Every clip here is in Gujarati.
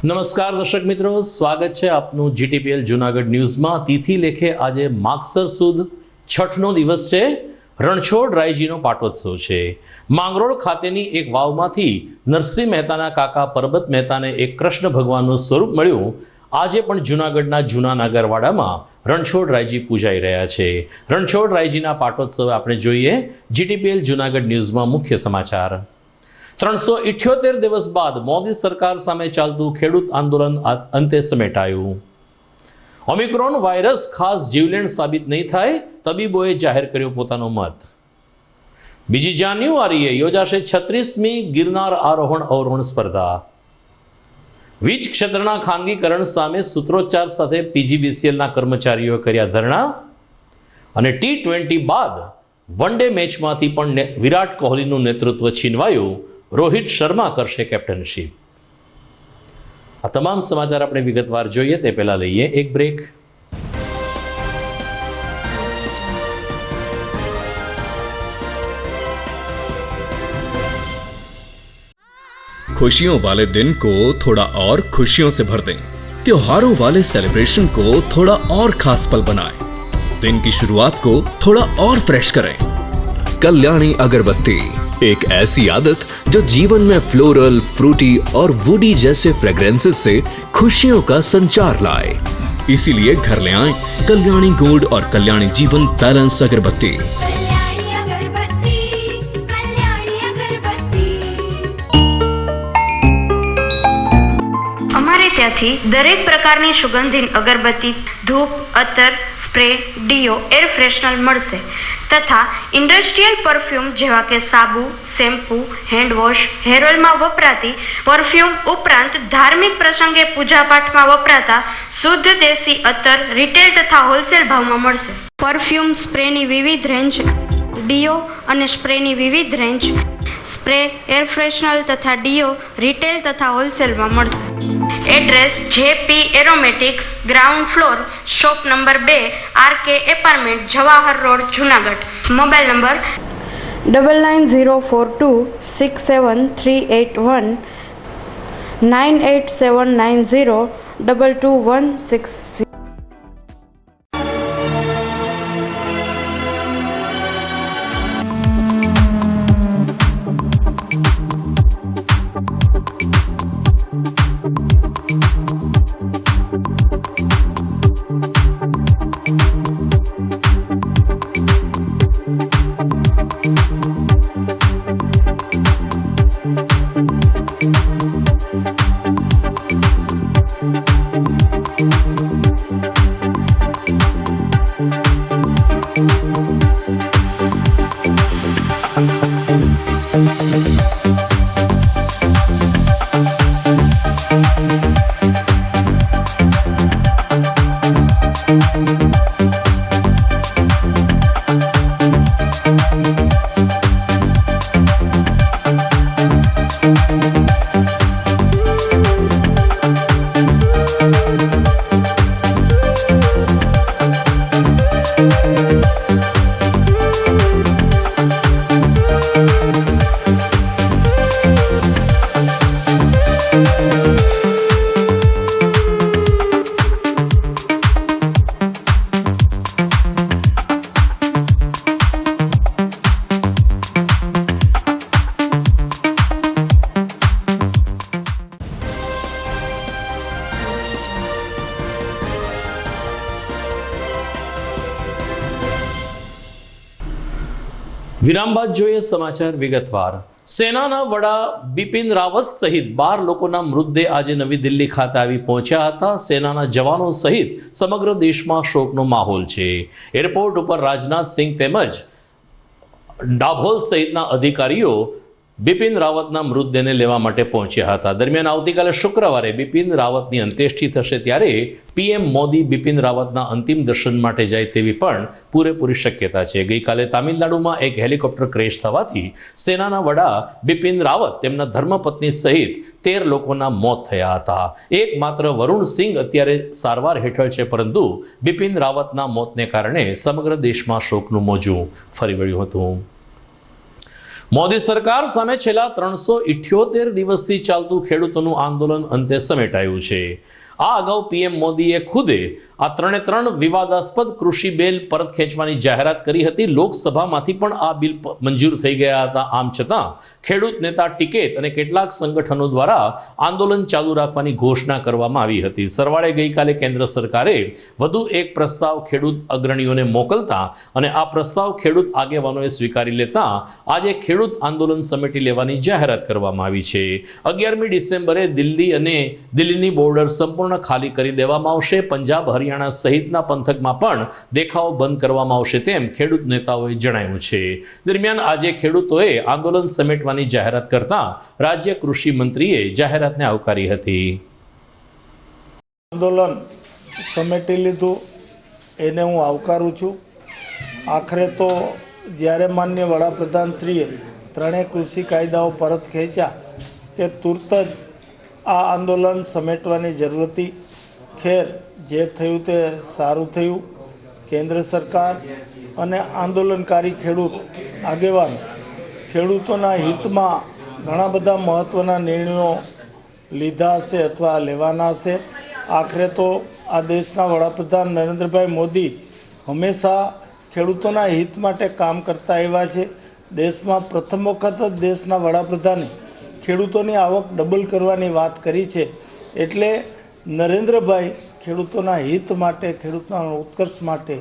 નમસ્કાર દર્શક મિત્રો, સ્વાગત છે આપનું જીટીપીએલ જૂનાગઢ ન્યૂઝમાં। તિથિ લેખે આજે માગસર સુદ છઠનો દિવસ છે। રણછોડ રાયજીનો પાટોત્સવ છે। માંગરોળ ખાતેની એક વાવમાંથી નરસિંહ મહેતાના કાકા પરબત મહેતાને એક કૃષ્ણ ભગવાનનું સ્વરૂપ મળ્યું। આજે પણ જૂનાગઢના જૂના નાગરવાડામાં રણછોડ રાયજી પૂજાઈ રહ્યા છે। રણછોડ રાયજીના પાટોત્સવ આપણે જોઈએ જીટીપીએલ જૂનાગઢ ન્યૂઝમાં મુખ્ય સમાચાર। 378 દિવસ બાદ મોદી સરકાર સામે ચાલતું ખેડૂત આંદોલન અંતે સમેટાયું। ઓમિક્રોન વાયરસ ખાસ જીવલેણ સાબિત નહીં થાય, તબીબોએ જાહેર કર્યો પોતાનો મત। 2 જાન્યુઆરીએ યોજાશે 36મી ગિરનાર આરોહણ અવરોહણ સ્પર્ધા। વીજ ક્ષેત્રના ખાનગીકરણ સામે સૂત્રોચ્ચાર સાથે પીજીવીસીએલના કર્મચારીઓએ કર્યા ધરણા। અને T20 બાદ વન ડે મેચમાંથી પણ વિરાટ કોહલીનું નેતૃત્વ છીનવાયું। રોહિત શર્મા કરશે કેપ્ટનશીપ। આ તમામ સમાચાર આપણે વિગતવાર જોઈએ તે પહેલા લઈએ એક બ્રેક। खुशियों वाले दिन को थोड़ा और खुशियों से भर दें। त्योहारों वाले सेलिब्रेशन को थोड़ा और खास पल बनाएं। दिन की शुरुआत को थोड़ा और फ्रेश करें। कल्याणी अगरबत्ती, एक ऐसी आदत जो जीवन में फ्लोरल, फ्रूटी और वुडी जैसे फ्रेग्रेंसेस से खुशियों का संचार लाए। इसीलिए घर ले आएं कल्याणी गोल्ड और कल्याणी जीवन बैलेंस अगरबत्ती। અમારે ત્યાંથી દરેક પ્રકારની સુગંધિત અગરબત્તી, ધૂપ, અત્તર, સ્પ્રે, ડીઓ, એર ફ્રેશનર મળશે તથા ઇન્ડસ્ટ્રીયલ પરફ્યુમ જેવા કે સાબુ, શેમ્પૂ, હેન્ડવોશ, હેર ઓઇલમાં વપરાતી પરફ્યુમ ઉપરાંત ધાર્મિક પ્રસંગે પૂજાપાઠમાં વપરાતા શુદ્ધ દેશી અત્તર રિટેલ તથા હોલસેલ ભાવમાં મળશે। પરફ્યુમ સ્પ્રેની વિવિધ રેન્જ, ડીઓ અને સ્પ્રેની વિવિધ રેન્જ, સ્પ્રે, એર ફ્રેશનર તથા ડીઓ રિટેલ તથા હોલસેલમાં મળશે। Address JP aromatics, ground floor, shop number 2, RK apartment, Jawahar road, Junagadh. Mobile number 9904267381 9879022160। વિરામ બાદ જોઈએ સમાચાર વિગતવાર। સેનાના વડા બિપિન રાવત સહિત 12 લોકોના મૃતદેહ આજે નવી દિલ્હી ખાતે આવી પહોંચ્યા હતા। સેનાના જવાનો સહિત સમગ્ર દેશમાં શોકનો માહોલ છે। એરપોર્ટ ઉપર રાજનાથ સિંહ તેમજ ડાભોલ સહિતના અધિકારીઓ બિપિન રાવતના મૃતદેહને લેવા માટે પહોંચ્યા હતા। દરમિયાન આવતીકાલે શુક્રવારે બિપિન રાવતની અંત્યેષ્ટિ થશે, ત્યારે પીએમ મોદી બિપિન રાવતના અંતિમ દર્શન માટે જાય તેવી પણ પૂરેપૂરી શક્યતા છે। ગઈકાલે તામિલનાડુમાં એક હેલિકોપ્ટર ક્રેશ થવાથી સેનાના વડા બિપિન રાવત તેમના ધર્મપત્ની સહિત 13 લોકોના મોત થયા હતા। એકમાત્ર વરુણ સિંહ અત્યારે સારવાર હેઠળ છે, પરંતુ બિપિન રાવતના મોતને કારણે સમગ્ર દેશમાં શોકનું મોજું ફરી વળ્યું હતું। મોદી સરકાર સામે છેલ્લા 378 દિવસથી ચાલતું ખેડૂતોનું આંદોલન અંતે સમેટાયું છે. આ અગાઉ પીએમ મોદીએ ખુદે આ 3 વિવાદાસ્પદ કૃષિ બિલ પરત ખેંચવાની જાહેરાત કરી હતી. લોકસભામાંથી પણ આ બિલ મંજૂર થઈ ગયા હતા. આમ છતાં ખેડૂત નેતા ટિકૈત અને કેટલાક સંગઠનો દ્વારા આંદોલન ચાલુ રાખવાની ઘોષણા કરવામાં આવી હતી. સરવાળે ગઈકાલે કેન્દ્ર સરકારે વધુ એક પ્રસ્તાવ ખેડૂત અગ્રણીઓને મોકલતા અને આ પ્રસ્તાવ ખેડૂત આગેવાનોએ સ્વીકારી લેતા આજે ખેડૂત આંદોલન સમેટી લેવાની જાહેરાત કરવામાં આવી છે. 11મી ડિસેમ્બરે દિલ્હીની બોર્ડર સંપૂર્ણ ખાલી કરી દેવામાં આવશે. પંજાબ, હરિયાણા સહિતના પંથકમાં પણ દેખાવો બંધ કરવામાં આવશે તેમ ખેડૂત નેતાઓએ જણાવ્યું છે. દરમિયાન આજે ખેડૂતોએ આંદોલન સમેટવાની જાહેરાત કરતા રાજ્ય કૃષિ મંત્રીએ જાહેરાતને આવકારી હતી. આંદોલન સમેટી લીધું એને હું આવકારું છું. આખરે તો જ્યારે માનનીય વડાપ્રધાનશ્રીએ 3 કૃષિ કાયદાઓ પરત ખેંચ્યા કે તુરત જ આ આંદોલન સમેટવાની જરૂર હતી. ખેર જે થયું તે સારું થયું. કેન્દ્ર સરકાર અને આંદોલનકારી ખેડૂત આગેવાન ખેડૂતોના હિતમાં ઘણા બધા મહત્ત્વના નિર્ણયો લીધા હશે અથવા લેવાના હશે. આખરે તો આ દેશના વડાપ્રધાન નરેન્દ્રભાઈ મોદી હંમેશા ખેડૂતોના હિત માટે કામ કરતા આવ્યા છે. દેશમાં પ્રથમ વખત જ દેશના વડાપ્રધાને ખેડૂતોની આવક ડબલ કરવાની વાત કરી છે. એટલે નરેન્દ્રભાઈ ખેડૂતોના હિત માટે, ખેડૂતોના ઉત્કર્ષ માટે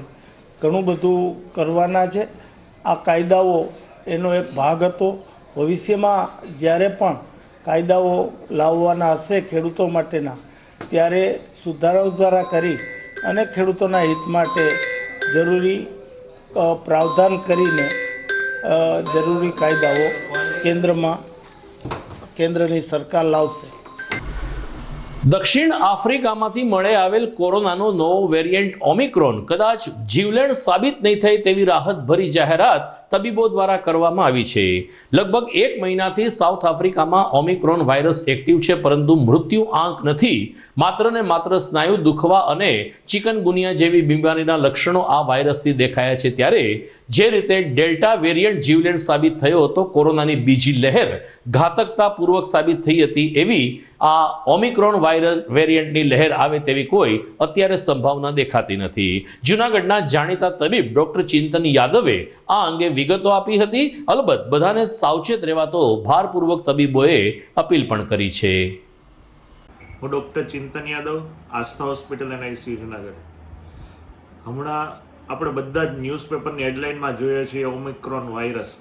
ઘણું બધું કરવાના છે. આ કાયદાઓ એનો એક ભાગ હતો. ભવિષ્યમાં જ્યારે પણ કાયદાઓ લાવવાના હશે ખેડૂતો માટેના, ત્યારે સુધારા કરી અને ખેડૂતોના હિત માટે જરૂરી પ્રાવધાન કરીને જરૂરી કાયદાઓ કેન્દ્રની સરકાર લાવશે. દક્ષિણ આફ્રિકામાંથી મળી આવેલ કોરોનાનો નવો વેરિયન્ટ ઓમિક્રોન કદાચ જીવલેણ સાબિત નહીં થાય તેવી રાહતભરી જાહેરાત તબીબો દ્વારા કરવામાં આવી છે. લગભગ 1 મહિનાથી સાઉથ આફ્રિકામાં ઓમિક્રોન વાયરસ એક્ટિવ છે, પરંતુ મૃત્યુ આંક નથી. માત્ર ને માત્ર સ્નાયુ દુખવા અને ચિકનગુનિયા જેવી બીમારીના લક્ષણો આ વાયરસથી દેખાયા છે. ત્યારે જે રીતે ડેલ્ટા વેરિયન્ટ જીવલેણ સાબિત થયો હતો, કોરોનાની બીજી લહેર ઘાતકતાપૂર્વક સાબિત થઈ હતી, એવી આ ઓમિક્રોન વેરિયન્ટની લહેર આવે તેવી કોઈ અત્યારે સંભાવના દેખાતી નથી. જૂનાગઢના જાણીતા તબીબ ડોક્ટર ચિંતન યાદવે આ અંગે વિગતો આપી હતી. અલબત્ત બધાને સાવચેત રહેવા તો ભારપૂર્વક તબીબોએ અપીલ પણ કરી છે. હું doctor Chintan Yadav, Aastha hospital and ICU Junagadh. હમણાં આપણે બધા જ ન્યૂઝપેપરની હેડલાઇનમાં જોઈએ છીએ ઓમિક્રોન વાયરસ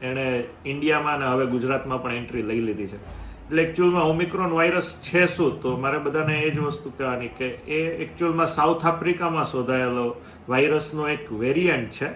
એણે ઇન્ડિયામાં અને હવે ગુજરાતમાં પણ એન્ટ્રી લઈ લીધી છે. એટલે એકચ્યુઅલમાં ઓમિક્રોન વાયરસ છે શું? તો મારે બધાને એ જ વસ્તુ કહેવાની કે એ એકચ્યુઅલમાં સાઉથ આફ્રિકામાં શોધાયેલો વાયરસનો એક વેરિયન્ટ છે.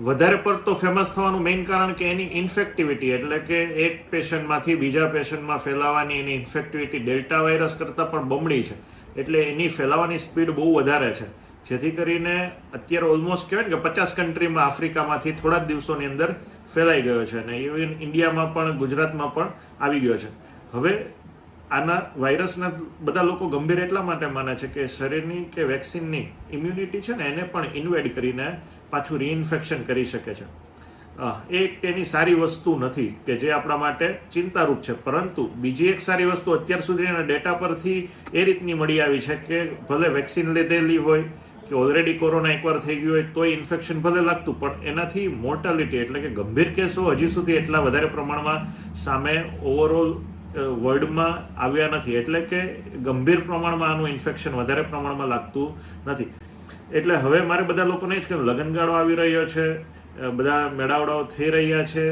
વધારે પડતો ફેમસ થવાનું મેઇન કારણ કે એની ઇન્ફેક્ટિવિટી, એટલે કે એક પેશન્ટમાંથી બીજા પેશન્ટમાં ફેલાવાની એની ઇન્ફેક્ટિવિટી ડેલ્ટા વાયરસ કરતાં પણ બમણી છે. એટલે એની ફેલાવાની સ્પીડ બહુ વધારે છે, જેથી કરીને અત્યારે ઓલમોસ્ટ કહેવાય ને કે 50 કન્ટ્રીમાં આફ્રિકામાંથી થોડા જ દિવસોની અંદર ફેલાઈ ગયો છે અને ઇવન ઇન્ડિયામાં પણ, ગુજરાતમાં પણ આવી ગયો છે. હવે આના વાયરસના બધા લોકો ગંભીર એટલા માટે માને છે કે શરીરની કે વેક્સિનની ઇમ્યુનિટી છે ને એને પણ ઇન્વેડ કરીને પાછું રીઇન્ફેક્શન કરી શકે છે. એ એક તેની સારી વસ્તુ નથી કે જે આપણા માટે ચિંતારૂપ છે. પરંતુ બીજી એક સારી વસ્તુ અત્યાર સુધીના ડેટા પરથી એ રીતની મળી આવી છે કે ભલે વેક્સિન લીધેલી હોય કે ઓલરેડી કોરોના એકવાર થઈ ગયું હોય તોય ઇન્ફેક્શન ભલે લાગતું, પણ એનાથી મોર્ટાલિટી એટલે કે ગંભીર કેસો હજી સુધી એટલા વધારે પ્રમાણમાં સામે ઓવરઓલ વર્લ્ડમાં આવ્યા નથી. એટલે કે ગંભીર પ્રમાણમાં આનું ઇન્ફેક્શન વધારે પ્રમાણમાં લાગતું નથી. એટલે હવે મારે બધા લોકોને જ કહ્યું, લગ્નગાળો આવી રહ્યો છે, બધા મેળાવડાઓ થઈ રહ્યા છે,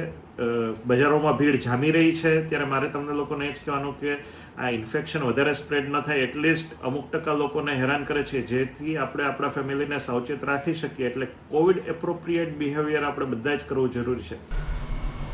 બજારોમાં ભીડ જામી રહી છે, ત્યારે મારે તમને લોકોને એ જ કહેવાનું કે આ ઇન્ફેક્શન વધારે સ્પ્રેડ ન થાય, એટલીસ્ટ અમુક ટકા લોકોને હેરાન કરે છે, જેથી આપણે આપણા ફેમિલીને સાવચેત રાખી શકીએ. એટલે કોવિડ એપ્રોપ્રિએટ બિહેવિયર આપણે બધા જ કરવું જરૂરી છે.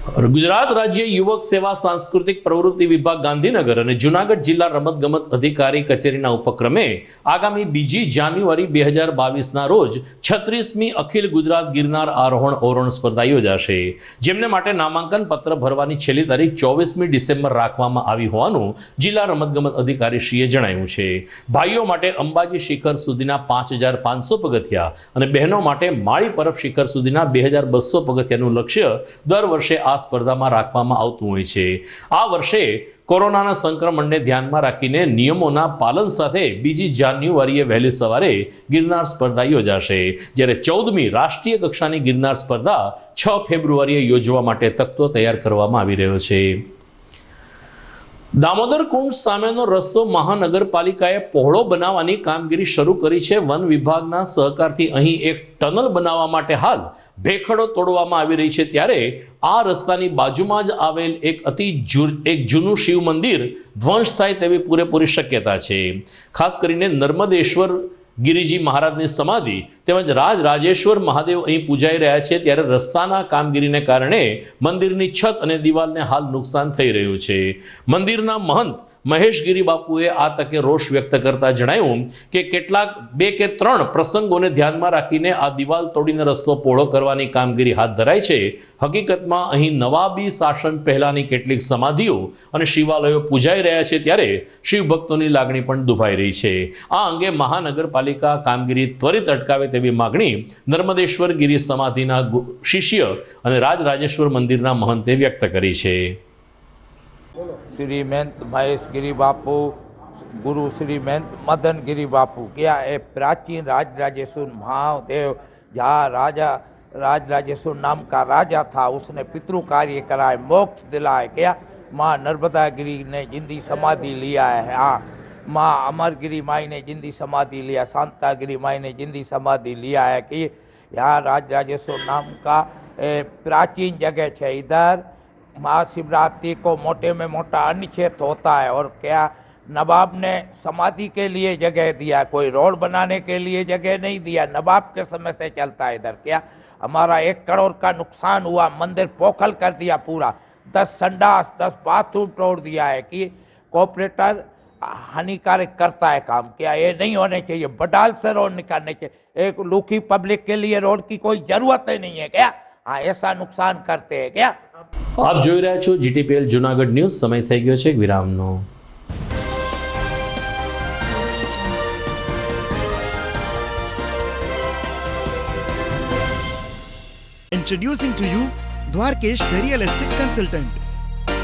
ગુજરાત રાજ્ય યુવક સેવા સાંસ્કૃતિક પ્રવૃત્તિ વિભાગ ગાંધીનગર અને જૂનાગઢ જિલ્લા રમતગમત અધિકારી કચેરીના ઉપક્રમે આગામી 2 જાન્યુઆરી 2022ના રોજ 36મી અખિલ ગુજરાત ગિરનાર આરોહણ અવરોહણ સ્પર્ધા યોજાશે, જેમને માટે નામાંકન પત્ર ભરવાની છેલ્લી તારીખ 24મી ડિસેમ્બર રાખવામાં આવી હોવાનું જિલ્લા રમતગમત અધિકારીશ્રીએ જણાવ્યું છે. ભાઈઓ માટે અંબાજી શિખર સુધીના 5500 પગથિયા અને બહેનો માટે માળી પરબ શિખર સુધીના 2200 પગથિયાનું લક્ષ્ય દર વર્ષે આ સ્પર્ધામાં રાખવામાં આવતું હોય છે. આ વર્ષે કોરોનાના સંક્રમણને ધ્યાનમાં રાખીને નિયમોના પાલન સાથે 2 જાન્યુઆરીએ વહેલી સવારે ગિરનાર સ્પર્ધા યોજાશે, જ્યારે 14મી રાષ્ટ્રીય કક્ષાની ગિરનાર સ્પર્ધા 6 ફેબ્રુઆરીએ યોજવા માટે તખ્તો તૈયાર કરવામાં આવી રહ્યો છે. દામોદર કુંડ સામેનો રસ્તો મહાનગરપાલિકાએ પહોળો બનાવવાની કામગીરી શરૂ કરી છે. વન વિભાગના સહકારથી અહીં એક ટનલ બનાવવા માટે હાલ ભેખડો તોડવામાં આવી રહી છે, ત્યારે આ રસ્તાની બાજુમાં જ આવેલ એક જૂનું શિવ મંદિર ધ્વંસ થાય તેવી પૂરેપૂરી શક્યતા છે. ખાસ કરીને નર્મદેશ્વર ગિરિજી મહારાજની સમાધિ તેમજ રાજેશ્વર મહાદેવ અહીં પૂજાઈ રહ્યા છે, ત્યારે રસ્તાના કામગીરીને કારણે મંદિરની છત અને દિવાલને હાલ નુકસાન થઈ રહ્યું છે. મંદિરના મહંત મહેશગીરી બાપુએ આ તકે રોષ વ્યક્ત કરતા જણાવ્યું કે કેટલાક 2 કે 3 પ્રસંગોને ધ્યાનમાં રાખીને આ દિવાલ તોડીને રસ્તો પહોળો કરવાની કામગીરી હાથ ધરાઈ છે. હકીકતમાં અહીં નવાબી શાસન પહેલાની કેટલીક સમાધિઓ અને શિવાલયો પૂજાઈ રહ્યા છે, ત્યારે શિવભક્તોની લાગણી પણ દુભાઈ રહી છે. આ અંગે મહાનગરપાલિકા કામગીરી ત્વરિત અટકાવે તેવી માગણી નર્મદેશ્વર ગિરી સમાધિના શિષ્ય અને રાજેશ્વર મંદિરના મહંતે વ્યક્ત કરી છે. श्री महंत महेश गिरी बापू, गुरु श्री महंत मदन गिरी बापू, क्या ये प्राचीन राजराजेश्वर महादेव जहाँ राजराजेश्वर नाम का राजा था, उसने पितृ कार्य कराए, मोक्ष दिलाए. क्या माँ नर्मदा गिरी ने जिंदी समाधि लिया है. हाँ, माँ अमरगिरी माई ने जिंदी समाधि लिया, शांतागिरी माई ने जिंदी समाधि लिया है. कि यहाँ राजराजेश्वर नाम का प्राचीन जगह है. इधर महाशिवरात्रि को मोटे में मोटा अनिश्चित होता है. और क्या नवाब ने समाधि के लिए जगह दिया, कोई रोड बनाने के लिए जगह नहीं दिया. नवाब के समय से चलता है इधर. क्या हमारा 1 करोड़ का नुकसान हुआ, मंदिर पोखल कर दिया पूरा, 10 संडास 10 बाथरूम तोड़ दिया है. कि कॉर्पोरेटर हानिकारक करता है काम. क्या ये नहीं होने चाहिए. बडाल से रोड निकालने चाहिए. एक लूखी पब्लिक के लिए रोड की कोई जरूरत ही नहीं है. क्या हाँ, ऐसा नुकसान करते हैं. क्या આપ જોઈ રહ્યા છો GTPL જૂનાગઢ ન્યૂઝ. સમય થઈ ગયો છે વિરામનો. Introducing to you Dwarkesh the real estate consultant.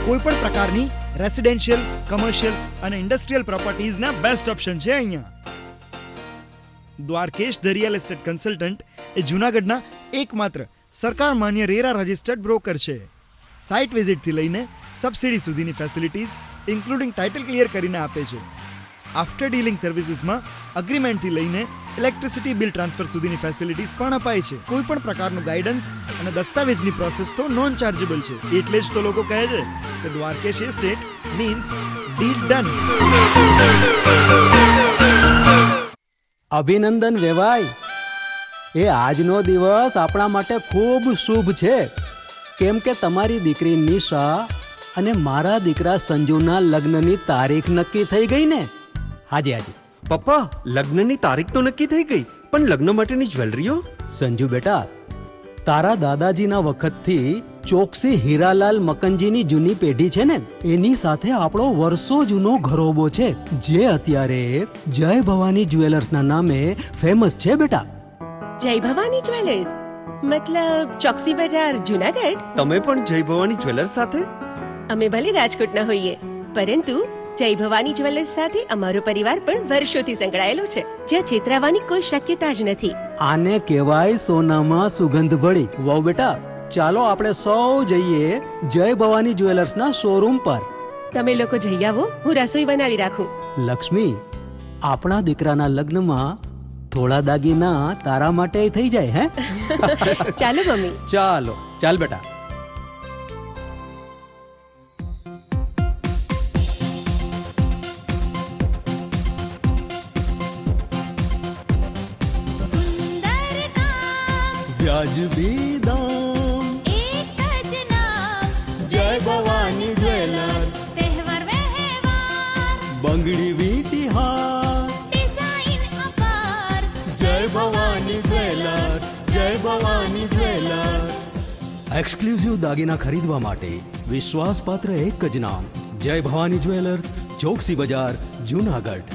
કોઈપણ પ્રકારની રેસિડેન્શિયલ, કમર્શિયલ અને ઇન્ડસ્ટ્રીયલ પ્રોપર્ટીઝના બેસ્ટ ઓપ્શન છે અહીંયા. Dwarkesh the real estate consultant એ જૂનાગઢના એકમાત્ર સરકાર માન્ય રેરા રજિસ્ટર્ડ બ્રોકર છે. સાઇટ વિઝિટથી લઈને સબસિડી સુધીની ફેસિલિટીઝ ઇન્ક્લુડિંગ ટાઇટલ ક્લિયર કરીને આપે છે. આફ્ટર ડીલિંગ સર્વિસીસમાં અગ્રીમેન્ટથી લઈને ઇલેક્ટ્રિસિટી બિલ ટ્રાન્સફર સુધીની ફેસિલિટીઝ પણ અપાય છે. કોઈ પણ પ્રકારનું ગાઈડન્સ અને દસ્તાવેજની પ્રોસેસ તો નોન ચાર્જેબલ છે. એટલે જ તો લોકો કહે છે કે Dwarkesh estate means deal done. અભિનંદન વેવાય, એ આજનો દિવસ આપણા માટે ખૂબ શુભ છે, કેમ કે તમારી દીકરી નિશા અને મારા દીકરા સંજુના લગ્નની તારીખ નક્કી થઈ ગઈ ને. હાજી પપ્પા, લગ્નની તારીખ તો નક્કી થઈ ગઈ, પણ લગ્ન માટેની જ્વેલરીઓ? સંજુ બેટા, તારા દાદાજીના વખતથી ચોકસી હીરાલાલ મકનજીની જૂની પેઢી છે ને, એની સાથે આપણો વર્ષો જૂનો ઘરોબો છે, જે અત્યારે જય ભવાની જ્વેલર્સના નામે ફેમસ છે બેટા. જય ભવાની જ્વેલર્સ મતલબ ચોકસી બજાર જુનાગઢ? તમે પણ જય ભવાની જ્વેલર્સ સાથે? અમે ભલે રાજકોટના હોઈએ, પરંતુ જય ભવાની જ્વેલર્સ સાથે અમારો પરિવાર પણ વર્ષોથી સંકળાયેલો છે, જ્યાં છેતરાવાની કોઈ શક્યતા જ નથી. આને કહેવાય સોનામાં સુગંધ ભળી. વાવ બેટા, ચાલો આપણે સૌ જઈએ જય ભવાની જ્વેલર્સના શોરૂમ પર. તમે લોકો જઈ આવો, હું રસોઈ બનાવી રાખું. લક્ષ્મી, આપણા દીકરાના લગ્નમાં થોડા દાગીના તારા માટે થઈ જાય. હે ચાલો મમ્મી. ચાલો ચાલ બેટા. વ્યાજબી દામ, એક જ નામ, ભવાની જ્વેલર્સ, જય ભવાની જ્વેલર્સ. એક્સક્લુઝિવ દાગીના ખરીદવા માટે વિશ્વાસપાત્ર એક જ નામ, જય ભવાની જ્વેલર્સ, ચોકસી બજાર, જુનાગઢ.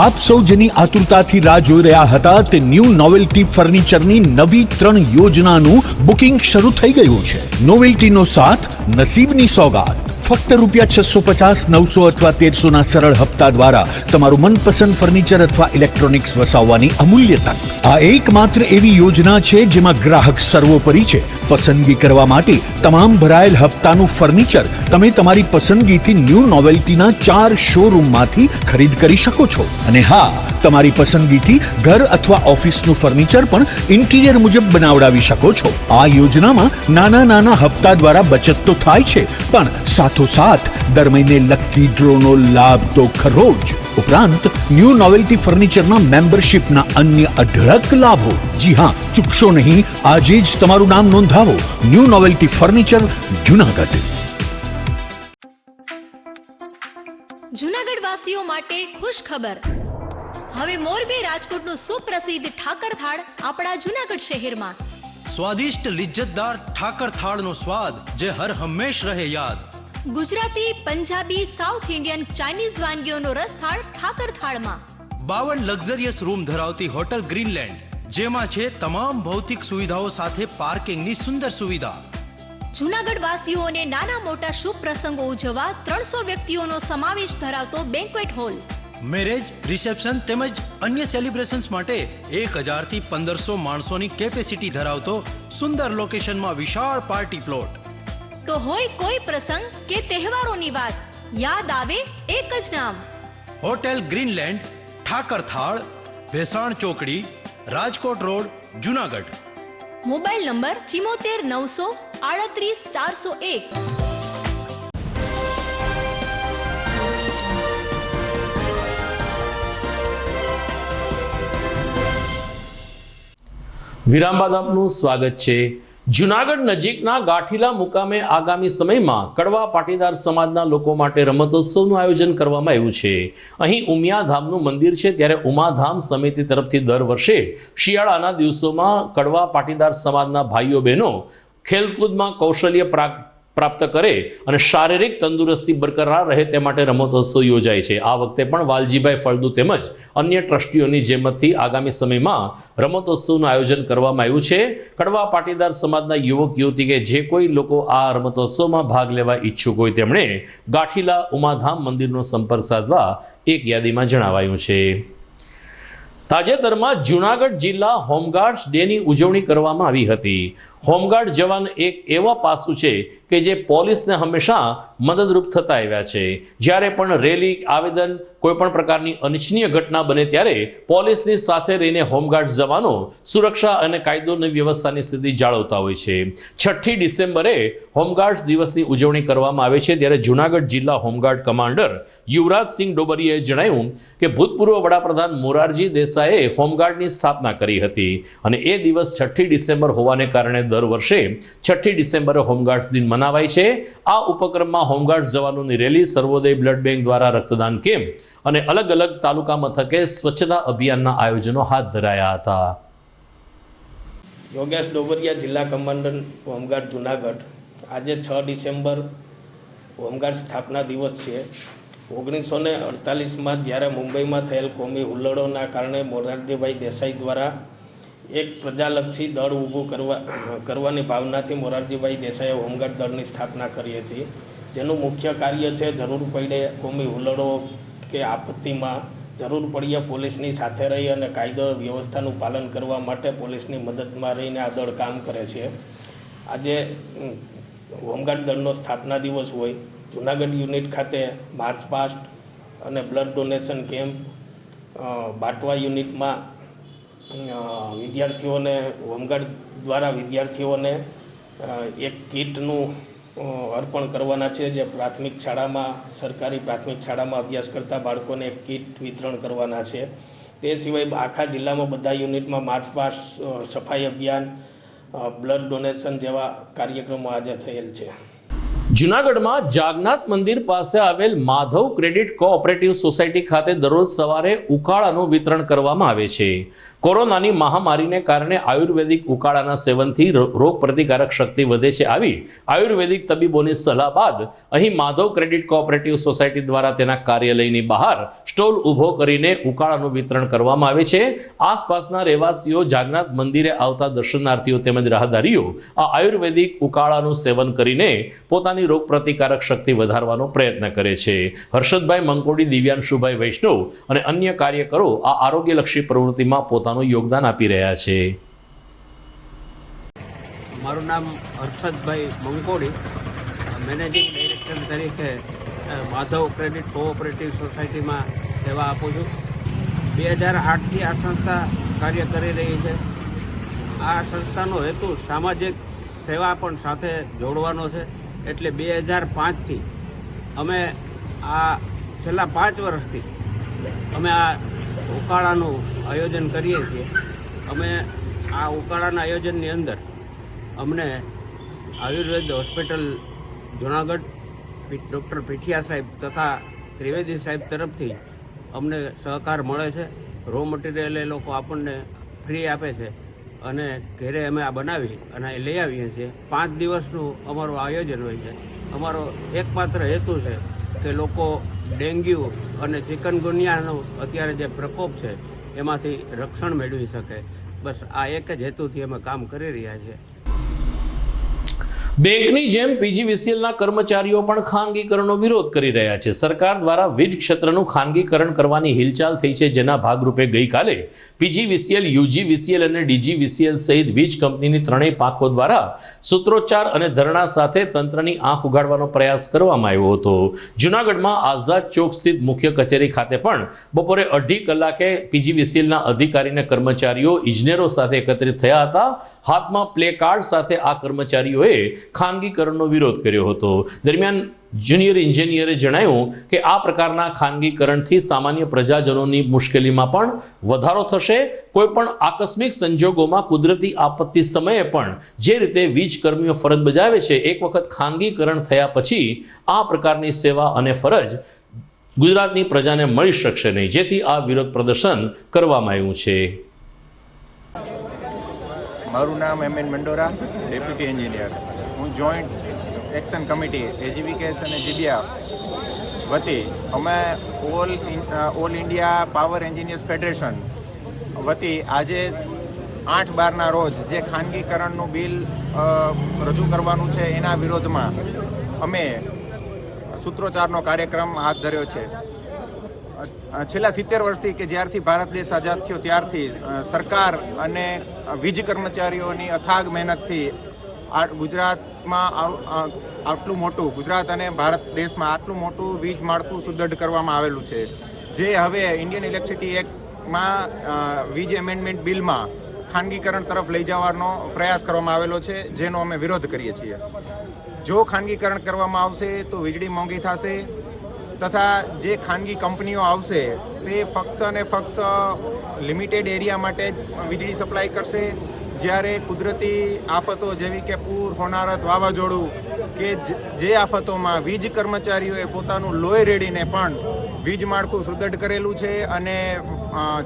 આપ સૌ જેની આતુરતાથી રાહ જોઈ રહ્યા હતા તે ન્યૂ નોવેલ્ટી ફર્નિચરની નવી 3 યોજનાનું બુકિંગ શરૂ થઈ ગયું છે. નોવેલ્ટીનો સાથ, નસીબની સોગાત. ફક્ત ₹650, 900 અથવા 1300 ના સરળ હપ્તા દ્વારા તમારું મનપસંદ ફર્નિચર અથવા ઇલેક્ટ્રોનિક્સ વસાવવાની અમૂલ્ય તક. આ એકમાત્ર એવી યોજના છે જેમાં ગ્રાહક સર્વોપરી છે. પસંદગી કરવા માટે તમામ ભરાયેલ હપ્તાનું ફર્નિચર તમે તમારી પસંદગીથી ન્યૂ નોવેલ્ટીના 4 શોરૂમમાંથી ખરીદ કરી શકો છો. અને હા, તમારી પસંદગીથી ઘર અથવા ઓફિસનું ફર્નિચર પણ ઇન્ટિરિયર મુજબ બનાવડાવી શકો છો. આ યોજનામાં નાના નાના હપ્તા દ્વારા બચત તો થાય છે, પણ સાથોસાથ દર મહિને લકી ડ્રોનો લાભ તો ખરો જ. ઉપરાંત ન્યૂ નોવેલ્ટી ફર્નિચરના મેમ્બરશિપના અન્ય અઢળક લાભો. જી હા, ચૂકશો નહીં, આજે જ તમારું નામ નોંધાવો. New novelty furniture, Junagadh. Junagadh વાસીઓ માટે ખુશ ખબર. હવે મોરબી રાજકોટનું સુપ્રસિદ્ધ ઠાકર થાળ આપણા જુનાગઢ શહેરમાં. સ્વાદિષ્ટ લિજ્જતદાર ઠાકર થાળનો સ્વાદ જે હર હંમેશ રહે યાદ. Gujarati, Punjabi, south Indian, Chinese વાનગીઓનો રસથાળ ઠાકર થાળમાં. 52 લક્ઝરિયસ રૂમ ધરાવતી હોટલ ગ્રીનલેન્ડ, જેમાં છે તમામ ભૌતિક સુવિધાઓ સાથે પાર્કિંગની સુંદર સુવિધા. જુનાગઢ વાસીઓને નાના મોટા શુભ પ્રસંગો ઉજવવા 300 વ્યક્તિઓનો સમાવેશ ધરાવતો બેન્ક્વેટ હોલ. મેરેજ, રિસેપ્શન તેમજ અન્ય સેલિબ્રેશન્સ માટે 1000 થી 1500 માણસોની કેપેસિટી ધરાવતો સુંદર લોકેશનમાં વિશાળ પાર્ટી પ્લોટ. તો હોય કોઈ પ્રસંગ કે તહેવારોની વાત, યાદ આવે એક જ નામ, હોટેલ ગ્રીનલેન્ડ, ઠાકર થાળ, ભેસાણ ચોકડી, Rajkot road, Junagadh. Mobile number 74 900 38 401. વિરામ બાદ આપનું સ્વાગત છે. જુનાગઢ નજીકના ગાંઠીલા મુકામે આગામી સમયમાં કડવા પાટીદાર સમાજના લોકો માટે રમતોત્સવનું આયોજન કરવામાં આવ્યું છે. અહીં ઉમિયાધામનું મંદિર છે, ત્યારે ઉમાધામ સમિતિ તરફથી દર વર્ષે શિયાળાના દિવસોમાં કડવા પાટીદાર સમાજના ભાઈઓ બહેનો ખેલકૂદમાં કૌશલ્ય પ્રાપ્ત કરે અને શારીરિક તંદુરસ્તી બરકરાર રહે તે માટે રમતોત્સવ યોજાય છે. આ વખતે પણ વાલજીભાઈ ફળદુ તેમજ અન્ય ટ્રસ્ટીઓની જેમતથી આગામી સમયમાં રમતોત્સવનું આયોજન કરવામાં આવ્યું છે. કડવા પાટીદાર સમાજના યુવક યુવતી કે જે કોઈ લોકો આ રમતોત્સવમાં ભાગ લેવા ઈચ્છુક હોય તેમણે ગાંઠીલા ઉમાધામ મંદિરનો સંપર્ક સાધવા એક યાદીમાં જણાવાયું છે. તાજેતરમાં જુનાગઢ જિલ્લા હોમગાર્ડ્સ ડેની ઉજવણી કરવામાં આવી હતી. હોમગાર્ડ જવાન એક એવા પાસું છે કે જે પોલીસને હંમેશા મદદરૂપ થતા આવ્યા છે. જ્યારે પણ રેલી, આવેદન, કોઈપણ પ્રકારની અનિચ્છનીય ઘટના બને ત્યારે પોલીસની સાથે રહીને હોમગાર્ડ જવાનો સુરક્ષા અને કાયદોની વ્યવસ્થાની સ્થિતિ જાળવતા હોય છે. 6ઠી ડિસેમ્બરે હોમગાર્ડ દિવસની ઉજવણી કરવામાં આવે છે. ત્યારે જુનાગઢ જિલ્લા હોમગાર્ડ કમાન્ડર યુવરાજસિંહ ડોબરિયાએ જણાવ્યું કે ભૂતપૂર્વ વડાપ્રધાન મોરારજી દેસાઈએ હોમગાર્ડની સ્થાપના કરી હતી અને એ દિવસ 6ઠી ડિસેમ્બર હોવાને કારણે દર વર્ષે 6ઠી ડિસેમ્બરે હોમગાર્ડ્સ દિન મનાવાય છે. આ ઉપક્રમમાં હોમગાર્ડ જવાનોની રેલી, સર્વોદય બ્લડ બેંક દ્વારા રક્તદાન કેમ્પ અને અલગ અલગ તાલુકા મથકે સ્વચ્છતા અભિયાનના આયોજનો હાથ ધરાયા હતા. યોગેશ ડોબરિયા, જિલ્લા કમાન્ડર હોમગાર્ડ જુનાગઢ. આજે 6 ડિસેમ્બર હોમગાર્ડ સ્થાપના દિવસ છે. 1948માં જ્યારે મુંબઈમાં થયેલ કોમી હુલ્લડોના કારણે મોરારજીભાઈ દેસાઈ દ્વારા એક પ્રજાલક્ષી દળ ઊભું કરવાની ભાવનાથી મોરારજીભાઈ દેસાઈએ હોમગાર્ડ દળની સ્થાપના કરી હતી. જેનું મુખ્ય કાર્ય છે જરૂર પડે કોમી હુલ્લડો કે આપત્તિમાં જરૂર પડીએ પોલીસની સાથે રહી અને કાયદો વ્યવસ્થાનું પાલન કરવા માટે પોલીસની મદદમાં રહીને આ દળ કામ કરે છે. આજે હોમગાર્ડ દળનો સ્થાપના દિવસ હોય, જુનાગઢ યુનિટ ખાતે માર્ચ પાસ્ટ અને બ્લડ ડોનેશન કેમ્પ, બાટવા યુનિટમાં વિદ્યાર્થીઓને હોમગાર્ડ દ્વારા વિદ્યાર્થીઓને એક કીટનું અર્પણ કરવાના છે. જે પ્રાથમિક શાળામાં, સરકારી પ્રાથમિક શાળામાં અભ્યાસ કરતા બાળકોને એક કીટ વિતરણ કરવાના છે. તે સિવાય આખા જિલ્લામાં બધા યુનિટમાં માર્ચ પાસ્ટ, સફાઈ અભિયાન, બ્લડ ડોનેશન જેવા કાર્યક્રમો આજે થયેલ છે. જૂનાગઢમાં જાગનાથ મંદિર પાસે આવેલ માધવ ક્રેડિટ કોઓપરેટિવ સોસાયટી ખાતે દરરોજ સવારે ઉકાળાનું વિતરણ કરવામાં આવે છે. કોરોનાની મહામારીને કારણે આયુર્વેદિક ઉકાળાના સેવનથી રોગ પ્રતિકારક શક્તિ વધે છે. આવી આયુર્વેદિક તબીબોની સલાહ બાદ અહીં માધવ ક્રેડિટ કોઓપરેટિવ સોસાયટી દ્વારા તેના કાર્યાલયની બહાર સ્ટોલ ઊભો કરીને ઉકાળાનું વિતરણ કરવામાં આવે છે. આસપાસના રહેવાસીઓ જાગનાથ મંદિરે આવતા દર્શનાર્થીઓ તેમજ રાહદારીઓ આ આયુર્વેદિક ઉકાળાનું સેવન કરીને પોતાની રોગ પ્રતિકારક શક્તિ વધારવાનો પ્રયત્ન કરે છે. હર્ષદભાઈ મંકોડી, દિવ્યાંશુભાઈ વૈષ્ણવ અને અન્ય કાર્યકરો આ આરોગ્યલક્ષી પ્રવૃત્તિમાં પોતાનું યોગદાન આપી રહ્યા છે. મારું નામ હર્ષદભાઈ મંકોડી, મેનેજિંગ ડાયરેક્ટર તરીકે માધવ ક્રેડિટ કોઓપરેટિવ સોસાયટીમાં સેવા આપું છું. 2008થી આ સંસ્થા કાર્ય કરી રહી છે. આ સંસ્થાનો હેતુ સામાજિક સેવા પણ સાથે જોડવાનો છે. એટલે 2005થી અમે આ છેલ્લા 5 વર્ષથી અમે આ ઉકાળાનું આયોજન કરીએ છીએ. અમે આ ઉકાળાના આયોજનની અંદર અમને આયુર્વેદ હોસ્પિટલ જૂનાગઢ, ડૉક્ટર પીઠિયા સાહેબ તથા ત્રિવેદી સાહેબ તરફથી અમને સહકાર મળે છે. રો મટીરિયલ એ લોકો આપણને ફ્રી આપે છે અને ઘરે અમે આ બનાવી અને લઈ આવીએ છીએ. 5 દિવસનું અમારું આયોજન હોય છે. અમારો એકમાત્ર હેતુ છે કે લોકો ડેન્ગ્યુ અને ચિકનગુનિયાનો અત્યારે જે પ્રકોપ છે એમાંથી રક્ષણ મેળવી શકે. બસ આ એક જ હેતુથી અમે કામ કરી રહ્યા છીએ. બેંકની જેમ પીજીવીસીએલના કર્મચારીઓ પણ ખાનગીકરણનો વિરોધ કરી રહ્યા છે. સરકાર દ્વારા વીજ ક્ષેત્રનું ખાનગીકરણ કરવાની હિલચાલ થઈ છે, જેના ભાગરૂપે ગઈકાલે પીજીવીસીએલ, યુજીવીસીએલ અને ડીજીવીસીએલ સહિત વીજ કંપનીની ત્રણેય પાંખો દ્વારા સૂત્રોચ્ચાર અને ધરણા સાથે તંત્રની આંખ ઉગાડવાનો પ્રયાસ કરવામાં આવ્યો હતો. જૂનાગઢમાં આઝાદ ચોક સ્થિત મુખ્ય કચેરી ખાતે પણ બપોરે 2.5 કલાકે પીજીવીસીએલના અધિકારી અને કર્મચારીઓ ઇજનેરો સાથે એકત્રિત થયા હતા. હાથમાં પ્લે કાર્ડ સાથે આ કર્મચારીઓએ ખાનગીકરણનો વિરોધ કર્યો હતો. દરમિયાન જુનિયર એન્જિનિયરે જણાવ્યું કે આ પ્રકારના ખાનગીકરણથી સામાન્ય પ્રજાજનોની મુશ્કેલીમાં પણ વધારો થશે. કોઈપણ આકસ્મિક સંજોગોમાં કુદરતી આપત્તિ સમયે પણ જે રીતે વીજ કર્મીઓ ફરજ બજાવે છે, એક વખત ખાનગીકરણ થયા પછી આ પ્રકારની સેવા અને ફરજ ગુજરાતની પ્રજાને મળી શકશે નહીં, જેથી આ વિરોધ પ્રદર્શન કરવામાં આવ્યું છે. મારું નામ M N Mandora, deputy engineer. હું જોઈન્ટ એક્શન કમિટી એજીવીકેએસ અને જીબીઆર વતી અમે all India power engineers federation વતી આજે 8/12ના રોજ જે ખાનગીકરણનું બિલ રજૂ કરવાનું છે એના વિરોધમાં અમે સૂત્રોચ્ચારનો કાર્યક્રમ હાથ ધર્યો છે. છેલ્લા 70 વર્ષથી કે જ્યારથી ભારત દેશ આઝાદ થયો ત્યારથી સરકાર અને વીજ કર્મચારીઓની અથાગ મહેનતથી ગુજરાતમાં આટલું મોટું, ગુજરાત અને ભારત દેશમાં આટલું મોટું વીજ માળખું સુદૃઢ કરવામાં આવેલું છે, જે હવે ઇન્ડિયન ઇલેક્ટ્રિસિટી એક્ટમાં વીજ એમેન્ડમેન્ટ બિલમાં ખાનગીકરણ તરફ લઈ જવાનો પ્રયાસ કરવામાં આવેલો છે, જેનો અમે વિરોધ કરીએ છીએ. જો ખાનગીકરણ કરવામાં આવશે તો વીજળી મોંઘી થશે તથા જે ખાનગી કંપનીઓ આવશે તે ફક્ત અને ફક્ત લિમિટેડ એરિયા માટે જ વીજળી સપ્લાય કરશે. જ્યારે કુદરતી આફતો જેવી કે પૂર, હોનારત, વાવાઝોડું કે જે આફતોમાં વીજ કર્મચારીઓએ પોતાનું લોહી રેડીને પણ વીજ માળખું સુદૃઢ કરેલું છે અને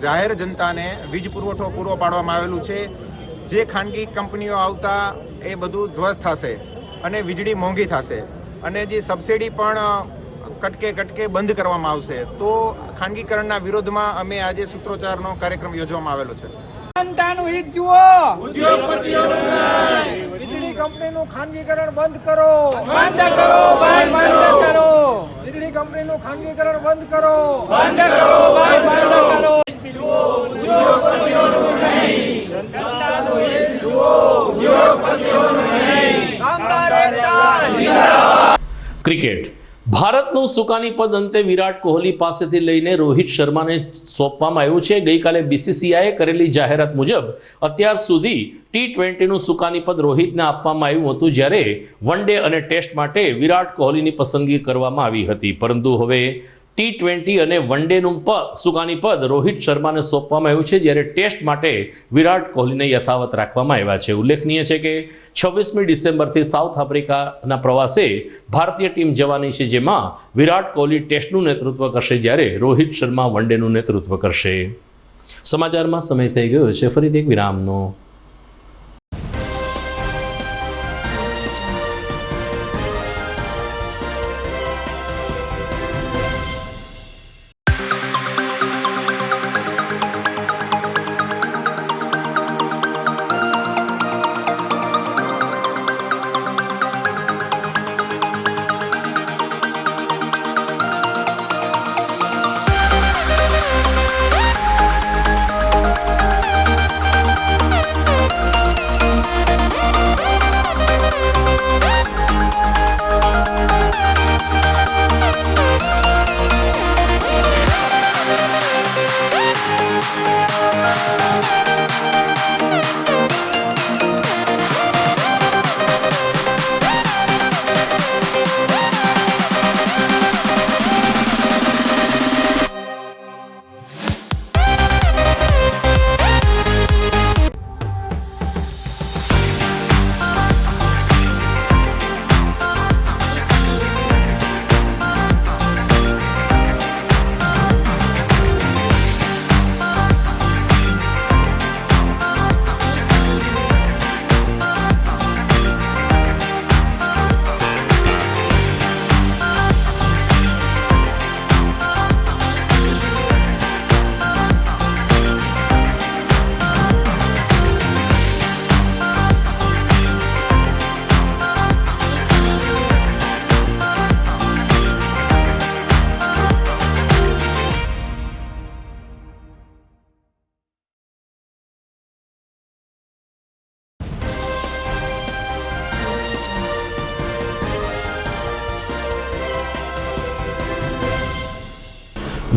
જાહેર જનતાને વીજ પુરવઠો પૂરો પાડવામાં આવેલું છે. જે ખાનગી કંપનીઓ આવતા એ બધું ધ્વસ્ત થશે અને વીજળી મોંઘી થશે અને જે સબસિડી પણ કટકે બંધ કરવામાં આવશે. તો ખાનગીકરણના વિરોધમાં અમે આજે સૂત્રોચ્ચારનો કાર્યક્રમ યોજવામાં આવેલો છે. જનતાનું હિત જુઓ, ઉદ્યોગપતિઓનું નહીં. વીજળી કંપનીનું ખાનગીકરણ બંધ કરો, બંધ કરો, બંધ કરો. વીજળી કંપનીનું ખાનગીકરણ બંધ કરો, બંધ કરો, બંધ કરો. જુઓ, ઉદ્યોગપતિઓનું નહીં. જનતાનું હિત જુઓ, ઉદ્યોગપતિઓનું નહીં. કામદાર એકતા જિંદાબાદ. ક્રિકેટ. ભારતનું સુકાની પદ અંતે વિરાટ કોહલી પાસેથી લઈને રોહિત શર્માને સોંપવામાં આવ્યું છે. ગઈકાલે બીસીસીઆઈએ કરેલી જાહેરાત મુજબ અત્યાર સુધી T20નું સુકાની પદ રોહિતને આપવામાં આવ્યું હતું, જ્યારે વન ડે અને ટેસ્ટ માટે વિરાટ કોહલીની પસંદગી કરવામાં આવી હતી. પરંતુ હવે T20 અને વન ડેનું સુકાની પદ રોહિત શર્માને સોંપવામાં આવ્યું છે, જ્યારે ટેસ્ટ માટે વિરાટ કોહલીને યથાવત રાખવામાં આવ્યા છે. ઉલ્લેખનીય છે કે 26મી ડિસેમ્બરથી સાઉથ આફ્રિકાના પ્રવાસે ભારતીય ટીમ જવાની છે, જેમાં વિરાટ કોહલી ટેસ્ટનું નેતૃત્વ કરશે, જ્યારે રોહિત શર્મા વન ડેનું નેતૃત્વ કરશે. સમાચારમાં સમય થઈ ગયો છે ફરીથી એક વિરામનો.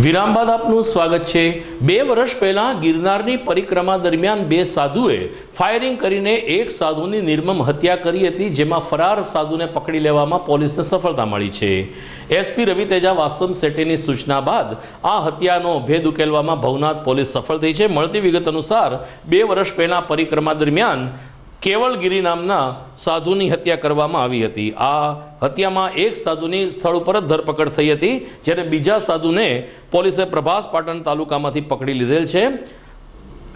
વિરામ બાદ આપનું સ્વાગત છે. 2 વર્ષ પહેલા ગિરનારની પરિક્રમા દરમિયાન 2 સાધુએ ફાયરિંગ કરીને એક સાધુની નિર્મમ હત્યા કરી હતી, જેમાં ફરાર સાધુને પકડી લેવામાં પોલીસને સફળતા મળી છે. એસપી રવિ તેજા વાસમ શેટ્ટીની સૂચના બાદ આ હત્યાનો ભેદ ઉકેલવામાં ભવનાથ પોલીસ સફળ થઈ છે. મળતી વિગત અનુસાર 2 વર્ષ પહેલા પરિક્રમા દરમિયાન કેવલગીરી નામના સાધુની હત્યા કરવામાં આવી હતી. આ હત્યામાં એક સાધુની સ્થળ ઉપર જ ધરપકડ થઈ હતી, જ્યારે બીજા સાધુને પોલીસે પ્રભાસ પાટણ તાલુકામાંથી પકડી લીધેલ છે.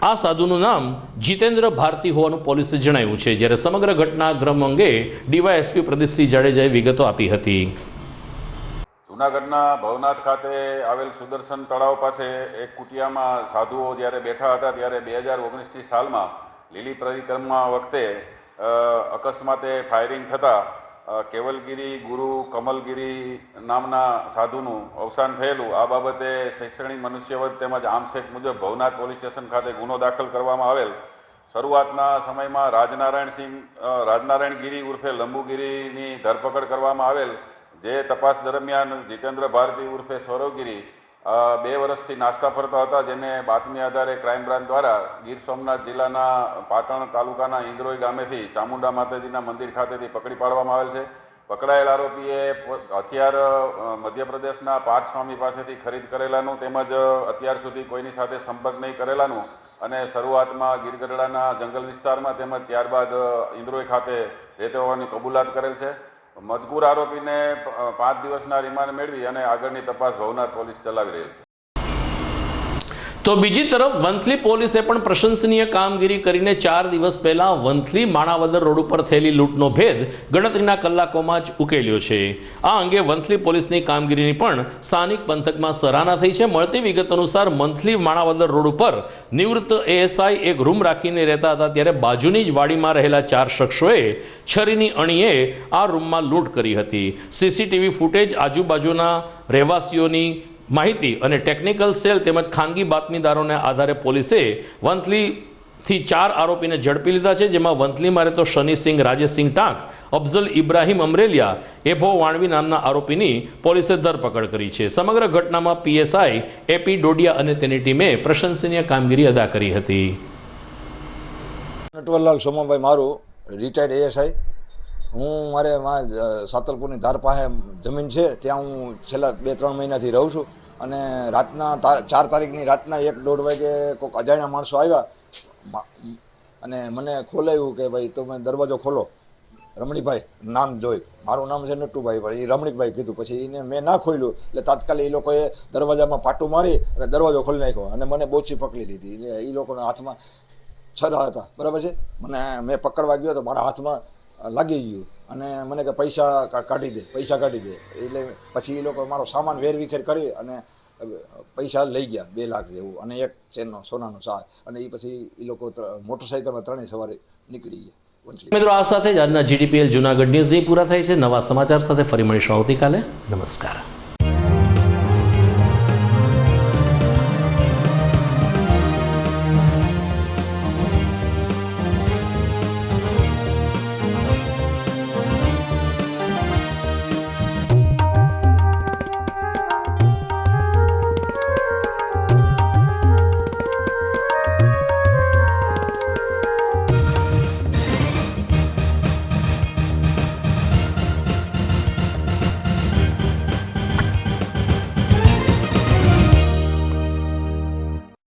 આ સાધુનું નામ જીતેન્દ્ર ભારતી હોવાનું પોલીસે જણાવ્યું છે, જ્યારે સમગ્ર ઘટનાક્રમ અંગે ડીવાયએસપી પ્રદીપસિંહ જાડેજાએ વિગતો આપી હતી. જૂનાગઢના ભવનાથ ખાતે આવેલ સુદર્શન તળાવ પાસે એક કુટિયામાં સાધુઓ જ્યારે બેઠા હતા, ત્યારે 2019ની સાલમાં લીલી પરિક્રમા વખતે અકસ્માતે ફાયરિંગ થતાં કેવલગીરી ગુરુ કમલગીરી નામના સાધુનું અવસાન થયેલું. આ બાબતે શૈક્ષણિક મનુષ્યવધ તેમજ આમશેક મુજબ ભવનાથ પોલીસ સ્ટેશન ખાતે ગુનો દાખલ કરવામાં આવેલ. શરૂઆતના સમયમાં રાજનારાયણ ગીરી ઉર્ફે લંબુગીરીની ધરપકડ કરવામાં આવેલ, જે તપાસ દરમિયાન જીતેન્દ્ર ભારતી ઉર્ફે સૌરવગીરી 2 વર્ષથી નાસ્તા ફરતા હતા, જેને બાતમી આધારે ક્રાઇમ બ્રાન્ચ દ્વારા ગીર સોમનાથ જિલ્લાના પાટણ તાલુકાના ઇન્દ્રોઈ ગામેથી ચામુંડા માતાજીના મંદિર ખાતેથી પકડી પાડવામાં આવેલ છે. પકડાયેલ આરોપીએ હથિયાર મધ્યપ્રદેશના પાર્થસ્વામી પાસેથી ખરીદ કરેલાનું તેમજ અત્યાર સુધી કોઈની સાથે સંપર્ક નહીં કરેલાનું અને શરૂઆતમાં ગીરગઢડાના જંગલ વિસ્તારમાં તેમજ ત્યારબાદ ઇન્દ્રોઈ ખાતે રહેતો હોવાની કબૂલાત કરેલ છે. મજકૂર આરોપીને 5 દિવસના રિમાન્ડ મેળવી અને આગળની તપાસ ભવનાથ પોલીસ ચલાવી રહી છે. તો બીજી તરફ વંથલી પોલીસે પણ પ્રશંસનીય કામગીરી કરીને 4 દિવસ પહેલા વંથલી માણાવદર રોડ ઉપર થયેલી લૂંટનો ભેદ ગણતરીના કલાકોમાં જ ઉકેલ્યો છે. આ અંગે વંથલી પોલીસની કામગીરીની પણ સ્થાનિક પંથકમાં સરાહના થઈ છે. મળતી વિગત અનુસાર વંથલી માણાવદર રોડ ઉપર નિવૃત્ત એએસઆઈ એક રૂમ રાખીને રહેતા હતા, ત્યારે બાજુની જ વાડીમાં રહેલા 4 શખ્સોએ છરીની અણીએ આ રૂમમાં લૂંટ કરી હતી. સીસીટીવી ફૂટેજ, આજુબાજુના રહેવાસીઓની માહિતી અને ટેકનિકલ સેલ તેમજ ખાનગી બાતમીદારોને આધારે પોલીસે વંથલીથી 4 આરોપીને ઝડપી લીધા છે, જેમાં વંથલીમાં રહેતો શનિસિંહ રાજેશસિંહ ટાંક, અફઝલ ઇબ્રાહીમ અમરેલિયા, એભો વાણવી નામના આરોપીની પોલીસે ધરપકડ કરી છે. સમગ્ર ઘટનામાં પીએસઆઈ એપી ડોડિયા અને તેની ટીમે પ્રશંસનીય કામગીરી અદા કરી હતી. નટવરલાલ સોમાભાઈ મારું રિટાયર્ડ એએસઆઈ હું મારે સાતલપુરની ધાર પાસે જમીન છે, ત્યાં હું છેલ્લા 2-3 મહિનાથી રહું છું. અને રાતના 4 તારીખની રાતના 1-1:30 વાગે કોઈક અજાણ્યા માણસો આવ્યા અને મને ખોલાવ્યું કે ભાઈ તમે દરવાજો ખોલો. રમણીકભાઈ નામ જોઈ, મારું નામ છે નટુભાઈ, પણ એ રમણીકભાઈ કીધું. પછી એને મેં ના ખોલ્યું એટલે તાત્કાલિક એ લોકોએ દરવાજામાં પાટું મારી અને દરવાજો ખોલી નાખ્યો અને મને બોચી પકડી લીધી. એટલે એ લોકોના હાથમાં છરા હતા, બરાબર છે. મેં પકડવા ગયો તો મારા હાથમાં લાગી ગયું અને મને કે પૈસા કાઢી દે. એટલે પછી એ લોકો મારો સામાન વેરવિખેર કરી અને પૈસા લઈ ગયા 2 લાખ જેવું અને એક ચેનનો સોનાનો સાર. અને એ પછી એ લોકો મોટરસાઇકલમાં 3 સવારે નીકળી ગયા. મિત્રો, આ સાથે જ આજના GTPL જુનાગઢ ન્યૂઝ પૂરા થાય છે. નવા સમાચાર સાથે ફરી મળીશું આવતીકાલે. નમસ્કાર.